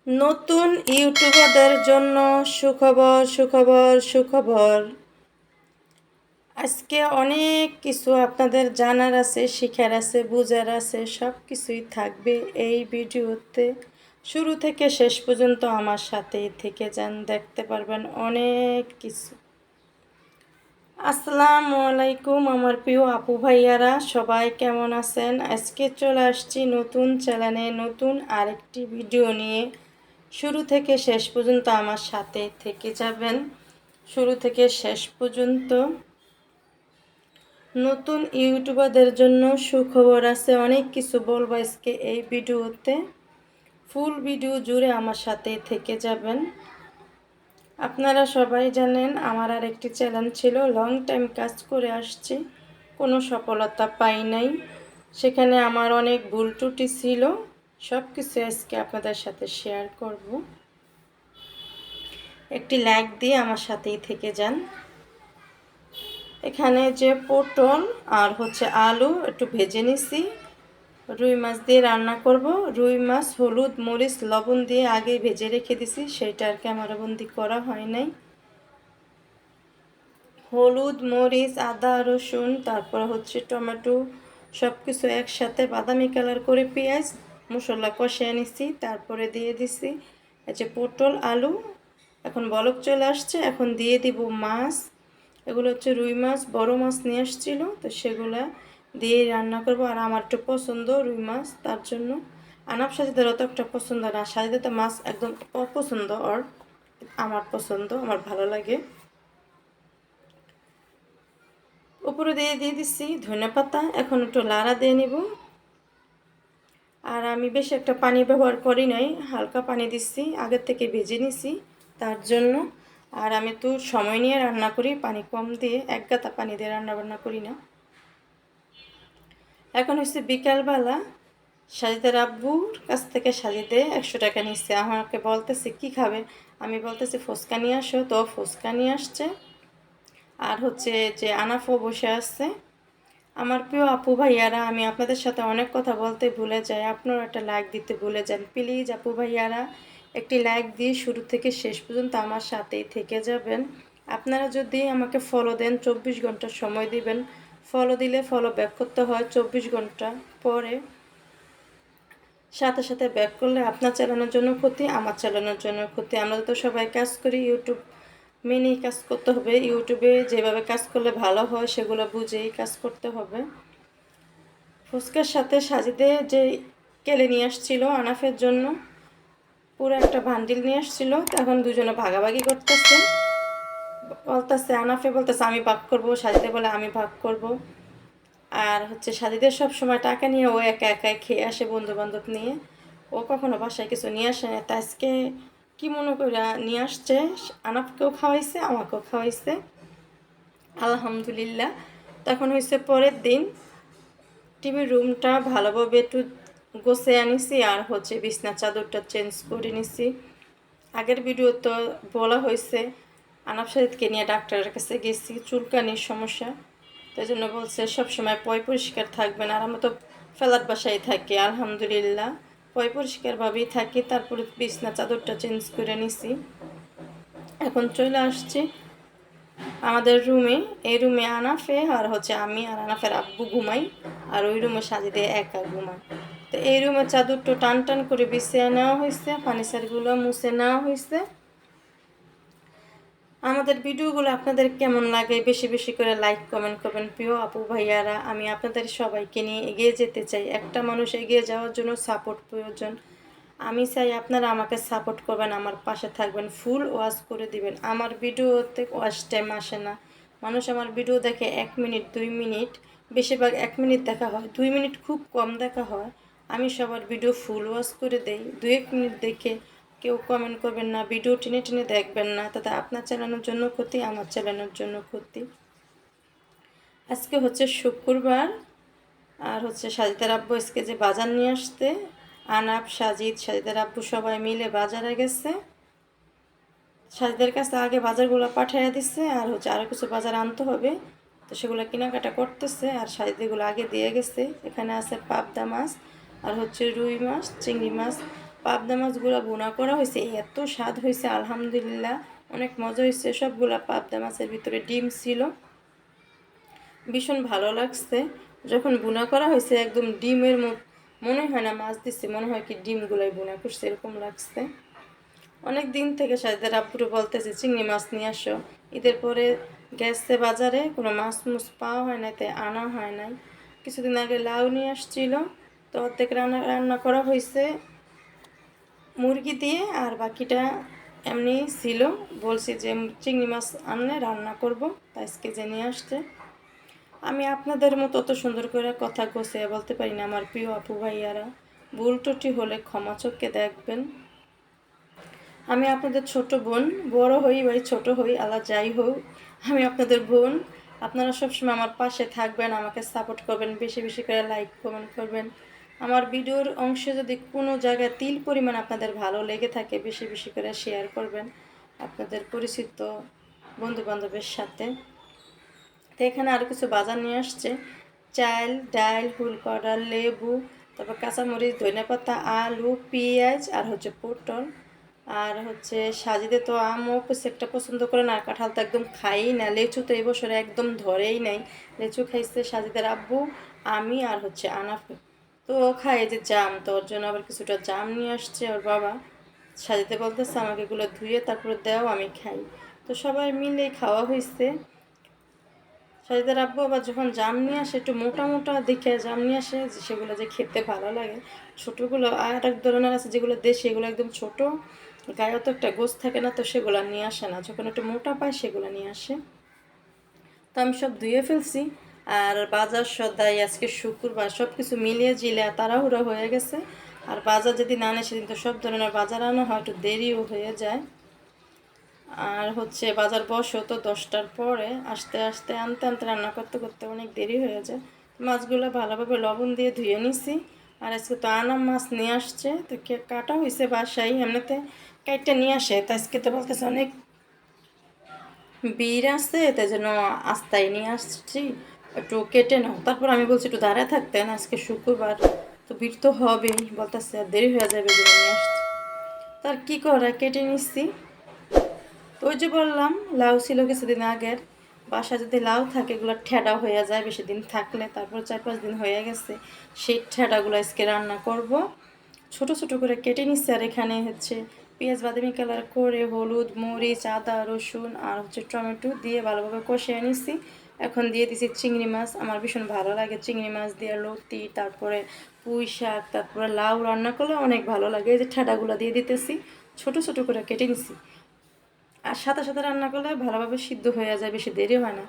নতুন ইউটিউবারদের জন্য সুখবর সুখবর সুখবর। আজকে অনেক কিছু আপনাদের জানার আছে, শিখার আছে, বুঝার আছে, সব কিছুই থাকবে এই ভিডিওতে। শুরু থেকে শেষ পর্যন্ত আমার সাথেই থেকে যান, দেখতে পারবেন অনেক কিছু। আসসালামু আলাইকুম আমার প্রিয় আপু ভাইয়ারা, সবাই কেমন আছেন? আজকে চলে আসছি নতুন চ্যানেলে নতুন আরেকটি ভিডিও নিয়ে। শুরু থেকে শেষ পর্যন্ত আমার সাথে থেকে যাবেন, শুরু থেকে শেষ পর্যন্ত। নতুন ইউটিউবারদের জন্য সুখবর আছে, অনেক কিছু বলবো আজকে এই ভিডিওতে। ফুল ভিডিও জুড়ে আমার সাথে থেকে যাবেন। আপনারা সবাই জানেন আমার আর একটি চ্যানেল ছিল, লং টাইম কাজ করে আসছি, কোনো সফলতা পাই নাই। সেখানে আমার অনেক ভুল ত্রুটি ছিল, সব কিছু আজকে আপনাদের সাথে শেয়ার করব। একটি লাইক দিয়ে আমার সাথেই থেকে যান। এখানে যে পটল আর আলু একটু ভেজে নিছি, রুই মাছ দিয়ে রান্না করব। রুই মাছ হলুদ মরিচ লবণ দিয়ে আগে ভেজে রেখে দিছি, সেটা আর ক্যামেরাবন্দি করা হয় নাই। হলুদ মরিচ আদা রসুন তারপর টমেটো সব কিছু একসাথে বাদামি কালার করে পেঁয়াজ মশলা কষিয়ে নিছি, তারপরে দিয়ে দিছি এই যে পটল আলু। এখন বলক চলে আসছে, এখন দিয়ে দিব মাছ। এগুলো রুই মাছ, বড় মাছ নিয়ে আসছিল, তো সেগুলো দিয়ে রান্না করব। আর আমার একটু পছন্দ রুই মাছ, তার জন্য। আনাপ সাজিদের অত একটা পছন্দ না, সাজিদে তো মাছ একদম অপছন্দ, আর আমার পছন্দ, আমার ভালো লাগে। উপরে দিয়ে দিচ্ছি ধনেপাতা, এখন একটু লাড়া দিয়ে নিব। আর আমি বেশি একটা পানি ব্যবহার করি নাই, হালকা পানি দিচ্ছি, আগের থেকে ভেজে নিছি তার জন্য। আর আমি তো সময় নিয়ে রান্না করি, পানি কম দিয়ে, এক গাদা পানি দিয়ে রান্না বান্না করি না। এখন বিকালবেলা সাজিদের আব্বুর কাছ থেকে সাজিদে 100 টাকা নিচ্ছে, আমাকে বলতেছে কি খাবে, আমি বলতেছি ফুচকা নিয়ে আসো, তো ফুচকা নিয়ে আসছে। আর যে আনাফও বসে আসছে। আমার প্রিয় আপু ভাইয়ারা, আমি আপনাদের সাথে অনেক কথা বলতে ভুলে যাই, আপনারা একটা লাইক দিতে ভুলে যান। প্লিজ আপু ভাইয়ারা একটি লাইক দিয়ে শুরু থেকে শেষ পর্যন্ত আমার সাথেই থেকে যাবেন। আপনারা যদি আমাকে ফলো দেন, 24 ঘন্টা সময় দিবেন। ফলো দিলে ফলো ব্যাক করতে হয় 24 ঘন্টা পরে, সাথে সাথে ব্যাক করলে আপনার চালানোর জন্য ক্ষতি, আমার চালানোর জন্য ক্ষতি। আমরা তো সবাই কাজ করি, ইউটিউব মেনেই কাজ করতে হবে। ইউটিউবে যেভাবে কাজ করলে ভালো হয় সেগুলো বুঝেই কাজ করতে হবে। ফুচকার সাথে সাজিদে যে কেলে নিয়ে আসছিল আনাফের জন্য, পুরো একটা বান্ডিল নিয়ে আসছিল, এখন দুজনে ভাগাভাগি করতেছে। বলতেছে আনাফে বলতেছে আমি ভাগ করব, সাজিদে বলে আমি ভাগ করব। আর সাজিদের সব সময় টাকা নিয়ে ও একা একাই খেয়ে আসে বন্ধু বান্ধব নিয়ে, ও কখনো বাসায় কিছু নিয়ে আসে না। তা আজকে কি মনে করে নিয়ে আসছে, আনাফকেও খাওয়াইছে আমাকেও খাওয়াইছে, আলহামদুলিল্লাহ। তখন পরের দিন টিভির রুমটা ভালোভাবে একটু গোছে আনিছি, আর বিছনার চাদরটা চেঞ্জ করে নিছি। আগের ভিডিও তো বলা হয়েছে আনাফ সাহিদকে নিয়ে ডাক্তারের কাছে গেছি, চুলকানির সমস্যা, তাই জন্য বলছে সবসময় পরিষ্কার থাকবেন। আর আমরা তো ফ্ল্যাট বাসায় থাকি, আলহামদুলিল্লাহ পরিষ্কারভাবেই থাকি। তারপরে বিছনা চাদরটা চেঞ্জ করে নিছি, এখন চলে আসছি আমাদের রুমে। এই রুমে আনাফে আর আমি আর আনাফের আব্বু ঘুমাই, আর ওই রুমে সাজিদে একা ঘুমাই। তো এই রুমে চাদরটা টান টান করে বিছিয়ে নেওয়া হয়েছে, ফার্নিচারগুলো মুছে নেওয়া হয়েছে। আমাদের ভিডিওগুলো আপনাদের কেমন লাগে বেশি বেশি করে লাইক কমেন্ট করবেন প্রিয় আপু ভাইয়ারা। আমি আপনাদের সবাইকে নিয়ে এগিয়ে যেতে চাই, একটা মানুষ এগিয়ে যাওয়ার জন্য সাপোর্ট প্রয়োজন। আমি চাই আপনারা আমাকে সাপোর্ট করবেন, আমার পাশে থাকবেন, ফুল ওয়াচ করে দিবেন। আমার ভিডিওতে ওয়াচ টাইম আসে না, মানুষ আমার ভিডিও দেখে 1 মিনিট 2 মিনিট, বেশিরভাগ 1 মিনিট দেখা হয়, 2 মিনিট খুব কম দেখা হয়। আমি সবার ভিডিও ফুল ওয়াচ করে দেই, 2-1 মিনিট দেখে কেউ কমেন্ট করবেন না, ভিডিও টেনে টেনে দেখবেন না, তাতে আপনার চালানোর জন্য ক্ষতি, আমার চালানোর জন্য ক্ষতি। আজকে শুক্রবার, আর সাজিদের আব্বু আজকে যে বাজার নিয়ে আসতে, আনাপ সাজিদের আব্বু সবাই মিলে বাজারে গেছে। সাজিদের কাছে আগে বাজারগুলো পাঠিয়ে দিচ্ছে, আর আরও কিছু বাজার আনতে হবে, তো সেগুলো কেনাকাটা করতেছে। আর সাজিদেগুলো আগে দিয়ে গেছে। এখানে আছে পাবদা মাছ, আর রুই মাছ, চিংড়ি মাছ, পাবদা মাছগুলো ভুনা করা হয়েছে, এত স্বাদ হয়েছে আলহামদুলিল্লাহ, অনেক মজা হয়েছে। সবগুলা পাবদা মাছের ভিতরে ডিম ছিল, ভীষণ ভালো লাগছে। যখন ভুনা করা হয়েছে একদম ডিমের মনে হয় না মাছ দিচ্ছে, মনে হয় কি ডিমগুলাই ভুনা করছে, এরকম লাগছে। অনেক দিন থেকে সাজেদের আব্বুরে বলতেছে চিংড়ি মাছ নিয়ে আসো। ঈদের পরে গেছে বাজারে, কোনো মাছ মুছ পাওয়া হয় নাই, তাই আনা হয় নাই। কিছুদিন আগে লাউ নিয়ে আসছিল, তো অর্ধেক রান্না রান্না করা হয়েছে মুরগি দিয়ে, আর বাকিটা এমনি ছিল। বলছি যে চিংড়ি মাছ আনলে রান্না করব, তাই আজকে যে নিয়ে আসছে। আমি আপনাদের মতো অত সুন্দর করে কথা গোছিয়ে বলতে পারি না আমার প্রিয় আপু ভাইয়ারা, ভুল ত্রুটি হলে ক্ষমা চোখে দেখবেন। আমি আপনাদের ছোট বোন, বড় হই বা ছোট হই, আল্লাহ যাই হোক, আমি আপনাদের বোন। আপনারা সবসময় আমার পাশে থাকবেন, আমাকে সাপোর্ট করবেন, বেশি বেশি করে লাইক কমেন্ট করবেন। আমার ভিডিওর অংশে যদি কোনো জায়গায় তিল পরিমাণ আপনাদের ভালো লেগে থাকে, বেশি বেশি করে শেয়ার করবেন আপনাদের পরিচিত বন্ধু বান্ধবের সাথে। তো এখানে আরও কিছু বাজার নিয়ে আসছে, চাল, ডাল, হুলকড়া, লেবু, তারপর কাঁচামরিচ, ধনেপাতা, আলু, পেঁয়াজ, আর হচ্ছে পটল। আর হচ্ছে সাজিদে তো আমও একটা পছন্দ করে না, কাঁঠাল তো একদম খাই না, লেচু তো এই বছরে একদম ধরেই নাই। লেচু খাইছে সাজিদের আব্বু, আমি আর হচ্ছে আনাফে। তো ও খায় যে জাম, তো ওর জন্য আবার কিছুটা জাম নিয়ে আসছে ওর বাবা। সাজিতে বলতেছে আমাকে এগুলো ধুয়ে তারপরে দাও, আমি খাই। তো সবাই মিলে খাওয়া হয়েছে। সাজিদের আব্বু আবার যখন জাম নিয়ে আসে, একটু মোটা মোটা দেখে জাম নিয়ে আসে, সেগুলো যে খেতে ভালো লাগে। ছোটোগুলো আর এক ধরনের আছে যেগুলো দেশি, এগুলো একদম ছোট, গায়ে তো একটা গোছ থাকে না, তো সেগুলো নিয়ে আসে না, যখন একটু মোটা পায় সেগুলো নিয়ে আসে। তো আমি সব ধুয়ে ফেলছি। আর বাজার সদাই আজকে শুক্রবার, সব কিছু মিলিয়ে জিলে তাড়াহুড়ো হয়ে গেছে। আর বাজার যদি না আনে সেদিন তো সব ধরনের বাজার আনা হয়, একটু দেরিও হয়ে যায়। আর হচ্ছে বাজার বসো তো 10টার পরে, আস্তে আস্তে আনতে আনতে রান্না করতে করতে অনেক দেরি হয়ে যায়। মাছগুলো ভালোভাবে লবণ দিয়ে ধুয়ে নিছি। আর আজকে তো আনাম মাছ নিয়ে আসছে, তো কাটা হয়েছে বাসায়, এমনিতে কাইটটা নিয়ে আসে, তো আজকে তো বলতেছে অনেক বীর আছে, তাই জন্য আস্তায় নিয়ে আসছি, একটু কেটে নাও। তারপর আমি বলছি একটু দাঁড়ায় থাকতেন, আজকে শুক্রবার তো বীর তো হবেই, বলতেছে আর দেরি হয়ে যাবে জন্য নিয়ে আসছি। তার কী করা, কেটে নিচ্ছি। তো ওই যে বললাম লাউ ছিল কিছুদিন আগের, বাসা যদি লাউ থাকে এগুলো ঠেডা হয়ে যায় বেশি দিন থাকলে, তারপর 4-5 দিন হয়ে গেছে, সেই ঠেডাগুলো আজকে রান্না করব। ছোট ছোট করে কেটে নিচ্ছি। আর এখানে হচ্ছে পেঁয়াজ বাদামি কালার করে হলুদ, মরিচ, আদা, রসুন আর হচ্ছে টমেটো দিয়ে ভালোভাবে কষিয়ে নিচ্ছি। এখন দিয়ে দিছি চিংড়ি মাছ, আমার ভীষণ ভালো লাগে চিংড়ি মাছ দিয়ে লতি, তারপরে পুঁই শাক, তারপরে লাউ রান্না করলে অনেক ভালো লাগে। এই যে ঠেডাগুলো দিয়ে দিতেছি, ছোট ছোট করে কেটে নিচ্ছি। আর সাথে সাথে রান্না করলে ভালোভাবে সিদ্ধ হয়ে যায়, বেশি দেরি হয় না।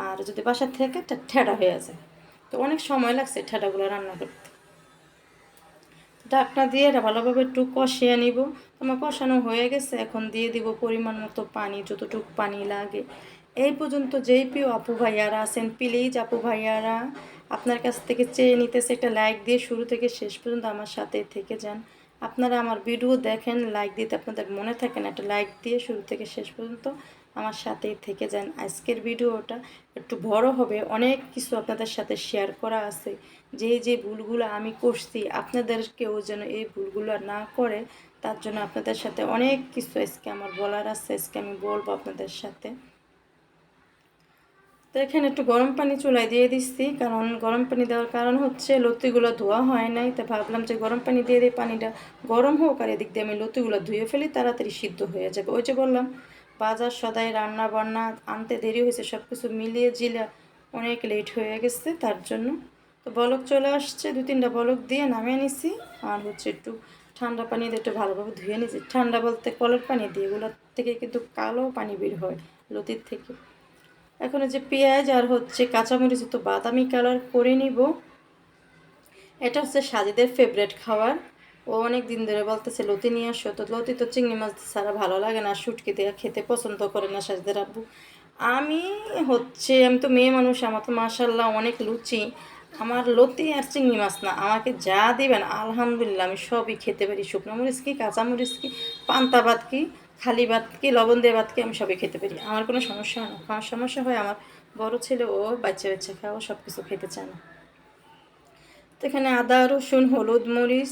আর যদি বাসার থেকে ঠেডা হয়ে যায়, তো অনেক সময় লাগছে ঠেডাগুলো রান্না করতে। ঢাকনা দিয়ে এটা ভালোভাবে একটু কষিয়ে নিব। আমার কষানো হয়ে গেছে, এখন দিয়ে দিব পরিমাণ মতো পানি, যতটুকু পানি লাগে। এই পর্যন্ত যেই প্রিয় আপু ভাইয়ারা আছেন, প্লিজ আপু ভাইয়ারা আপনার কাছ থেকে চেয়ে নিতেছে একটা লাইক দিয়ে শুরু থেকে শেষ পর্যন্ত আমার সাথে থেকে যান। আপনারা আমার ভিডিও দেখেন, লাইক দিতে আপনাদের মনে থাকে না, একটা লাইক দিয়ে শুরু থেকে শেষ পর্যন্ত আমার সাথেই থেকে যান। আজকের ভিডিওটা একটু বড় হবে, অনেক কিছু আপনাদের সাথে শেয়ার করা আছে। যে ভুলগুলো আমি করছি, আপনাদেরকেও যেন এই ভুলগুলো না করে, তার জন্য আপনাদের সাথে অনেক কিছু আজকে আমার বলার আছে, আজকে আমি বলবো আপনাদের সাথে। তো এখানে একটু গরম পানি চুলায় দিয়ে দিচ্ছি, কারণ গরম পানি দেওয়ার কারণ হচ্ছে লতিগুলো ধোয়া হয় নাই, তো ভাবলাম যে গরম পানি দিয়ে দিই, পানিটা গরম হোক আর এদিক দিয়ে আমি লতিগুলো ধুয়ে ফেলি, তাড়াতাড়ি সিদ্ধ হয়ে যাবে। ওই যে বললাম বাজার সদাই রান্না বান্না আনতে দেরি হয়েছে, সব কিছু মিলিয়ে জিলে অনেক লেট হয়ে গেছে, তার জন্য। তো বলক চলে আসছে, 2-3টা বলক দিয়ে নামিয়ে নিছি। আর হচ্ছে একটু ঠান্ডা পানি দিয়ে একটু ভালোভাবে ধুয়ে নিছি, ঠান্ডা বলতে কলের পানি দিয়ে, এগুলোর থেকে কিন্তু কালো পানি বের হয় লতির থেকে। এখন যে পেঁয়াজ আর হচ্ছে কাঁচামরিচ তো বাদামি কালার করে নিব। এটা হচ্ছে সাজিদের ফেভারেট খাবার, ও অনেক দিন ধরে বলতেছে লতি নিয়ে আসো, তো লতি তো চিংড়ি মাছ ছাড়া ভালো লাগে না, শুটকি দিয়ে খেতে পছন্দ করে না সাজিদের আব্বু। আমি তো মেয়ে মানুষ, আমার তো মাশাল্লাহ অনেক লুচি, আমার লতি আর চিংড়ি মাছ না, আমাকে যা দিবেন আলহামদুলিল্লাহ আমি সবই খেতে পারি। শুকনো মরিচ কি, কাঁচামরিচ কি, পান্তা ভাত কি, খালি ভাত কি, লবণ দিয়ে ভাত কি, আমি সবই খেতে পারি, আমার কোনো সমস্যা হয় না। আমার সমস্যা হয় আমার বড় ছেলে, ও বাচ্চা বাচ্চা খাওয়া সব কিছু খেতে চায় না। তো এখানে আদা, রসুন, হলুদ, মরিচ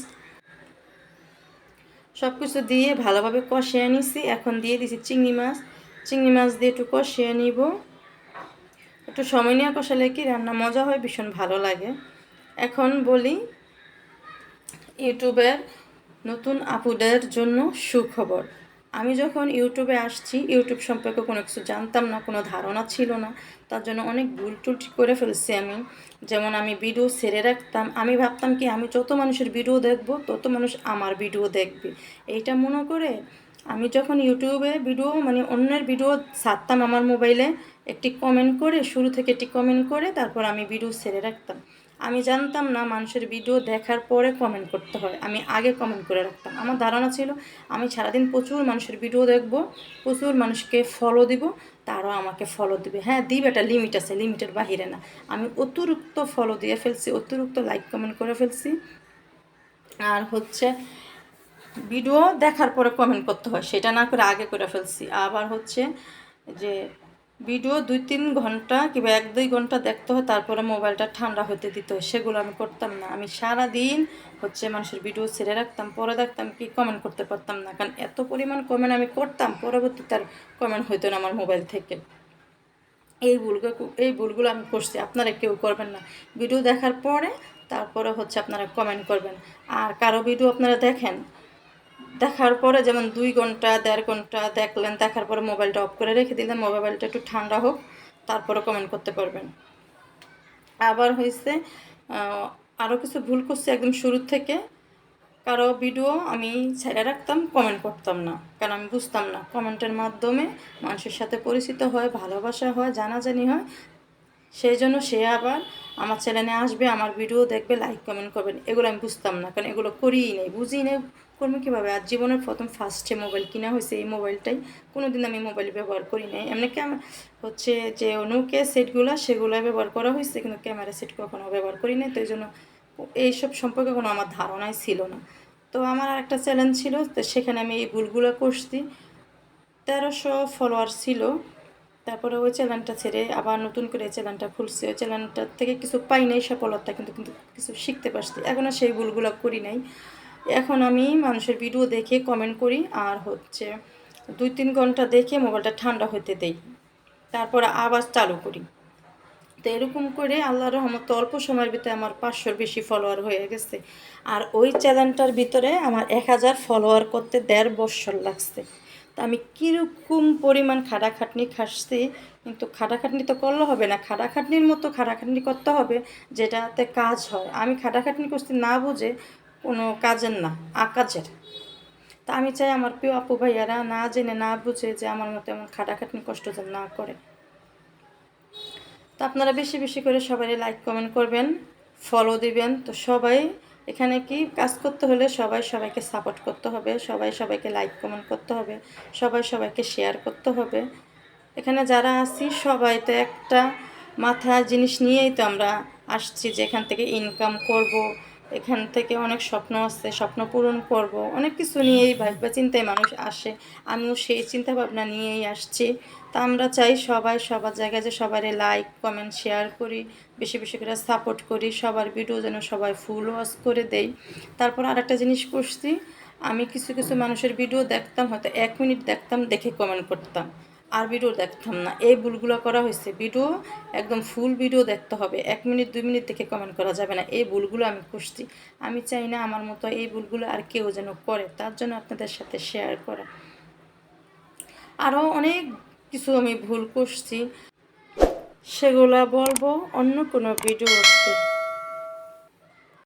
সব কিছু দিয়ে ভালোভাবে কষিয়ে নিছি। এখন দিয়ে দিছি চিংড়ি মাছ। চিংড়ি মাছ দিয়ে একটু কষিয়ে নিব। একটু সময় নিয়ে কষালে কি রান্না মজা হয়, ভীষণ ভালো লাগে। এখন বলি ইউটিউবের নতুন আপুদের জন্য সুখবর। আমি যখন ইউটিউবে আসছি, ইউটিউব সম্পর্কে কোনো কিছু জানতাম না, কোনো ধারণা ছিল না। তার জন্য অনেক ভুল টুল করে ফেলছি আমি। যেমন আমি ভিডিও ছেড়ে রাখতাম, আমি ভাবতাম কি আমি যত মানুষের ভিডিও দেখব তত মানুষ আমার ভিডিও দেখবে, এইটা মনে করে আমি যখন ইউটিউবে ভিডিও মানে অন্যের ভিডিও ছাড়তাম আমার মোবাইলে, একটি কমেন্ট করে শুরু থেকে একটি কমেন্ট করে তারপর আমি ভিডিও ছেড়ে রাখতাম। আমি জানতাম না মানুষের ভিডিও দেখার পরে কমেন্ট করতে হয়, আমি আগে কমেন্ট করে রাখতাম। আমার ধারণা ছিল আমি সারাদিন প্রচুর মানুষের ভিডিও দেখব, প্রচুর মানুষকে ফলো দিব, তারাও আমাকে ফলো দিবে। হ্যাঁ দিবে, একটা লিমিট আছে, লিমিটের বাহিরে না। আমি অতিরিক্ত ফলো দিয়ে ফেলছি, অতিরিক্ত লাইক কমেন্ট করে ফেলছি। আর হচ্ছে ভিডিও দেখার পরে কমেন্ট করতে হয় সেটা না করে আগে করে ফেলছি। আবার হচ্ছে যে ভিডিও 2-3 ঘন্টা কিংবা 1-2 ঘন্টা দেখতে হয়, তারপরে মোবাইলটা ঠান্ডা হতে দিতে হয়, সেগুলো আমি করতাম না। আমি সারাদিন হচ্ছে মানুষের ভিডিও ছেড়ে রাখতাম, পরে দেখতাম কি কমেন্ট করতে পারতাম না, কারণ এত পরিমাণ কমেন্ট আমি করতাম, পরবর্তীতে আর কমেন্ট হইতো না আমার মোবাইল থেকে। এই ভুলগুলো আমি করছি, আপনারা কেউ করবেন না। ভিডিও দেখার পরে তারপরে হচ্ছে আপনারা কমেন্ট করবেন। আর কারো ভিডিও আপনারা দেখেন, দেখার পরে যেমন 2 ঘন্টা 1.5 ঘন্টা দেখলেন, দেখার পরে মোবাইলটা অফ করে রেখে দিলেন, মোবাইলটা একটু ঠান্ডা হোক তারপরে কমেন্ট করতে পারবেন। আবার হয়েছে আরও কিছু ভুল করছি একদম শুরুর থেকে। কারো ভিডিও আমি ছেড়ে রাখতাম, কমেন্ট করতাম না, কারণ আমি বুঝতাম না কমেন্টের মাধ্যমে মানুষের সাথে পরিচিত হয়, ভালোবাসা হয়, জানাজানি হয়। সেই জন্য সে আবার আমার চ্যানেলে আসবে, আমার ভিডিও দেখবে, লাইক কমেন্ট করবেন, এগুলো আমি বুঝতাম না, কারণ এগুলো করিই নেই, বুঝিই নেই, করবো কীভাবে। আর জীবনের প্রথম ফার্স্টে মোবাইল কিনা হয়েছে, এই মোবাইলটাই, কোনো দিন আমি মোবাইল ব্যবহার করি নাই। এমনিকি আমার হচ্ছে যে নোকিয়া সেটগুলো সেগুলো ব্যবহার করা হয়েছে, কিন্তু ক্যামেরা সেট কখনো ব্যবহার করি নাই। তো এই জন্য এইসব সম্পর্কে কোনো আমার ধারণাই ছিল না। তো আমার আরেকটা চ্যানেল ছিল, তো সেখানে আমি এই ভুলগুলো করছি। 1300 ফলোয়ার ছিল, তারপরে ওই চ্যানেলটা ছেড়ে আবার নতুন করে চ্যানেলটা খুলছি। ওই চ্যানেলটার থেকে কিছু পাই নাই সফলতা, কিন্তু কিন্তু কিছু শিখতে পারছি। এখন আর সেই ভুলগুলো করি নাই। এখন আমি মানুষের ভিডিও দেখে কমেন্ট করি, আর হচ্ছে 2-3 ঘন্টা দেখে মোবাইলটা ঠান্ডা হতে দেই, তারপরে আবার চালু করি। তো এরকম করে আল্লাহর রহমতে অল্প সময়ের ভিতরে আমার 500-র বেশি ফলোয়ার হয়ে গেছে। আর ওই চ্যানেলটার ভিতরে আমার 1000 ফলোয়ার করতে 1.5 বছর লাগছে। তো আমি কীরকম পরিমাণ খাটাখাটনি খাটছি, কিন্তু খাটাখাটনি তো করলে হবে না, খাটাখাটনির মতো খাটাখাটনি করতে হবে যেটাতে কাজ হয়। আমি খাটাখাটনি করছি না বুঝে, কোনো কাজের না, আকাজের। তা আমি চাই আমার প্রিয় আপু ভাইয়ারা না জেনে না বুঝে যে আমার মতো এমন খাটাখাটনি কষ্ট যেন না করে। তো আপনারা বেশি বেশি করে সবাই লাইক কমেন্ট করবেন, ফলো দিবেন। তো সবাই এখানে কি কাজ করতে হলে সবাই সবাইকে সাপোর্ট করতে হবে, সবাই সবাইকে লাইক কমেন্ট করতে হবে, সবাই সবাইকে শেয়ার করতে হবে। এখানে যারা আছি সবাই তো একটা মাথায় জিনিস নিয়েই তো আমরা আসছি, যে এখান থেকে ইনকাম করব, এখান থেকে অনেক স্বপ্ন আছে, স্বপ্ন পূরণ করব, অনেক কিছু নিয়েই ভাববা চিন্তায় মানুষ আসে। আমিও সেই চিন্তা ভাবনা নিয়েই আসছি। তা আমরা চাই সবাই সবার জায়গায় যে সবারই লাইক কমেন্ট শেয়ার করি, বেশি বেশি করে সাপোর্ট করি, সবার ভিডিও যেন সবাই ফুল ওয়াচ করে দেই। তারপর আরেকটা জিনিস করছি, আমি কিছু কিছু মানুষের ভিডিও দেখতাম, হয়তো 1 মিনিট দেখতাম, দেখে কমেন্ট করতাম, আর ভিডিও দেখতাম না। এই ভুলগুলো করা হয়েছে। ভিডিও একদম ফুল ভিডিও দেখতে হবে, 1 মিনিট 2 মিনিট দেখে কমেন্ট করা যাবে না। এই ভুলগুলো আমি করছি। আমি চাই না আমার মতো এই ভুলগুলো আর কেউ যেন করে, তার জন্য আপনাদের সাথে শেয়ার করা। আরও অনেক কিছু আমি ভুল করছি, সেগুলা বলবো অন্য কোনো ভিডিওতে।